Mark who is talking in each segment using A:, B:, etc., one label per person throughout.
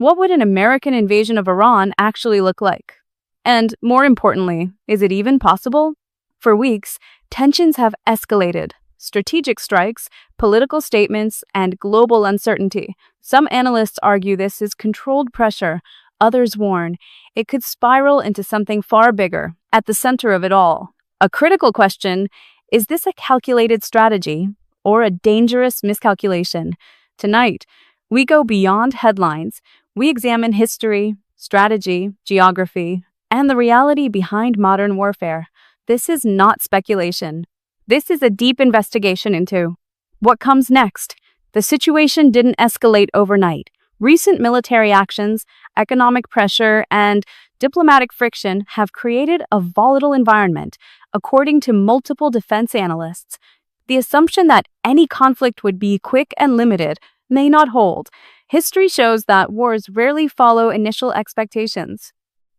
A: What would an American invasion of Iran actually look like? And more importantly, is it even possible? For weeks, tensions have escalated. Strategic strikes, political statements, and global uncertainty. Some analysts argue this is controlled pressure. Others warn it could spiral into something far bigger. At the center of it all, a critical question: is this a calculated strategy or a dangerous miscalculation? Tonight, we go beyond headlines. We examine history, strategy, geography, and the reality behind modern warfare. This is not speculation. This is a deep investigation into what comes next. The situation didn't escalate overnight. Recent military actions, economic pressure, and diplomatic friction have created a volatile environment. According to multiple defense analysts, the assumption that any conflict would be quick and limited may not hold. History shows that wars rarely follow initial expectations.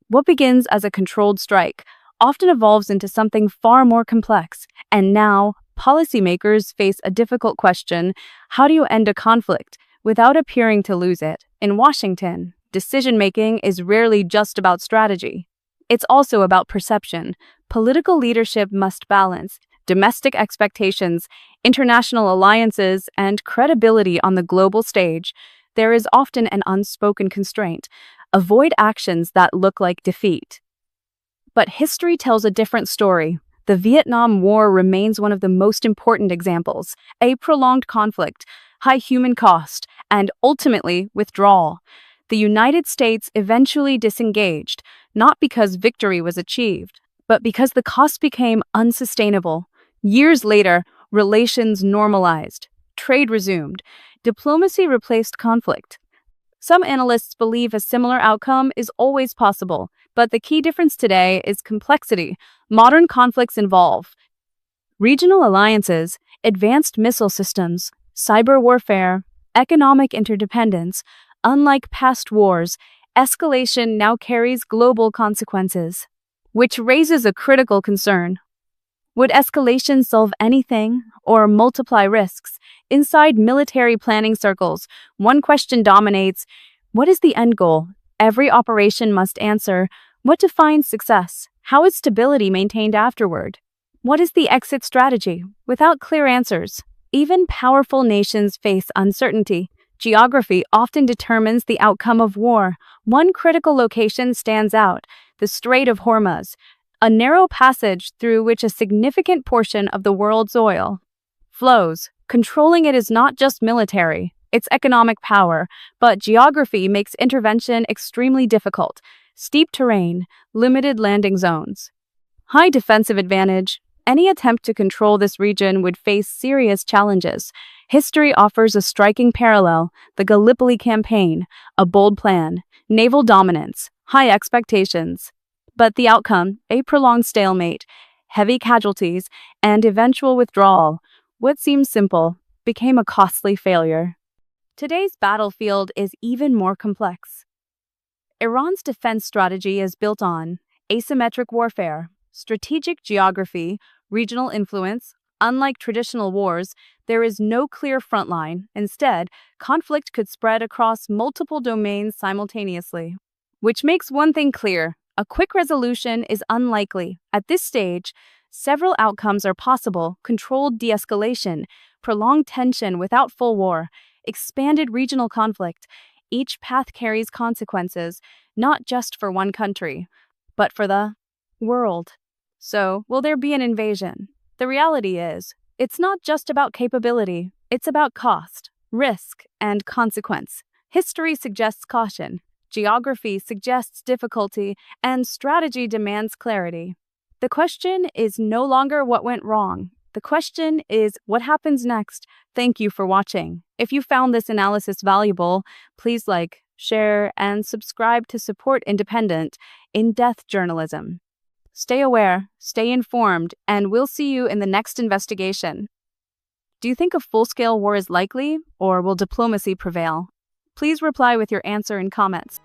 A: What begins as a controlled strike often evolves into something far more complex. And now, policymakers face a difficult question: how do you end a conflict without appearing to lose it? In Washington, decision-making is rarely just about strategy. It's also about perception. Political leadership must balance domestic expectations, international alliances, and credibility on the global stage. There is often an unspoken constraint: avoid actions that look like defeat. But history tells a different story. The Vietnam War remains one of the most important examples: a prolonged conflict, high human cost, and ultimately withdrawal. The United States eventually disengaged, not because victory was achieved, but because the cost became unsustainable. Years later, relations normalized, trade resumed, diplomacy replaced conflict. Some analysts believe a similar outcome is always possible, but the key difference today is complexity. Modern conflicts involve regional alliances, advanced missile systems, cyber warfare, economic interdependence. Unlike past wars, escalation now carries global consequences, which raises a critical concern. Would escalation solve anything or multiply risks? Inside military planning circles, one question dominates: what is the end goal? Every operation must answer: what defines success? How is stability maintained afterward? What is the exit strategy? Without clear answers, even powerful nations face uncertainty. Geography often determines the outcome of war. One critical location stands out: the Strait of Hormuz, a narrow passage through which a significant portion of the world's oil flows. Controlling it is not just military, it's economic power, but geography makes intervention extremely difficult. Steep terrain, limited landing zones, high defensive advantage. Any attempt to control this region would face serious challenges. History offers a striking parallel: the Gallipoli campaign, a bold plan, naval dominance, high expectations. But the outcome: a prolonged stalemate, heavy casualties, and eventual withdrawal. What seemed simple became a costly failure. Today's battlefield is even more complex. Iran's defense strategy is built on asymmetric warfare, strategic geography, regional influence. Unlike traditional wars, there is no clear front line. Instead, conflict could spread across multiple domains simultaneously. Which makes one thing clear: a quick resolution is unlikely. At this stage, several outcomes are possible: controlled de-escalation, prolonged tension without full war, expanded regional conflict. Each path carries consequences, not just for one country, but for the world. So, will there be an invasion? The reality is, it's not just about capability, it's about cost, risk, and consequence. History suggests caution, geography suggests difficulty, and strategy demands clarity. The question is no longer what went wrong. The question is what happens next. Thank you for watching. If you found this analysis valuable, please like, share, and subscribe to support independent, in-depth journalism. Stay aware, stay informed, and we'll see you in the next investigation. Do you think a full-scale war is likely, or will diplomacy prevail? Please reply with your answer in comments.